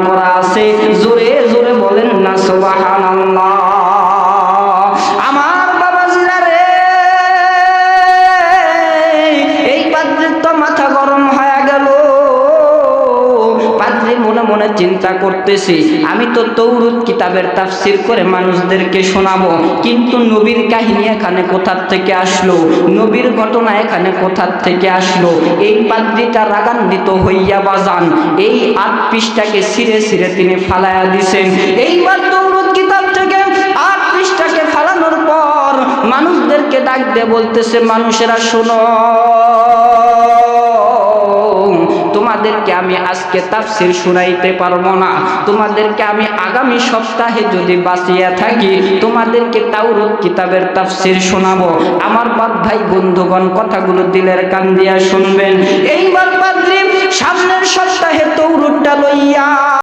করা আছে, জোরে জোরে বলেন না সুবহানাল্লাহ। আমার বাবাজিরা রে, এই পাদ্রীর তো মাথা গরম হয়ে গেল। পাদ্রী মনে মনে চিন্তা করতেছি, আমি তো তৌরাত কিতাবের তাফসীর করে মানুষদেরকে শোনাবো, কিন্তু নবীর কাহিনী এখানে কোথা থেকে আসলো, নবীর ঘটনা এখানে কোথা থেকে আসলো? এই পাদ্রীটা রাগান্বিত হইয়া বাজান এই ৮ পৃষ্ঠাকে ছিঁড়ে ছিঁড়ে তিনি ফালাইয়া দিছেন। এইবার তৌরাত কিতাব থেকে ৮ পৃষ্ঠাকে ফালানোর পর মানুষদেরকে ডাক দিয়ে বলতেছে, মানুষেরা শোনো, তোমাদেরকে আমি আজকে তাফসীর শুনাইতে পারবো না, তোমাদেরকে আমি আগামী সপ্তাহে যদি বাঁচিয়া থাকি তোমাদেরকে তাওরাত কিতাবের তাফসীর শোনাবো। আমার বাপ ভাই বন্ধুগণ, কথাগুলো দিলের কান দিয়া শুনবেন। এইবার পাদ্রী সামনের সপ্তাহে তাওরাতটা লইয়া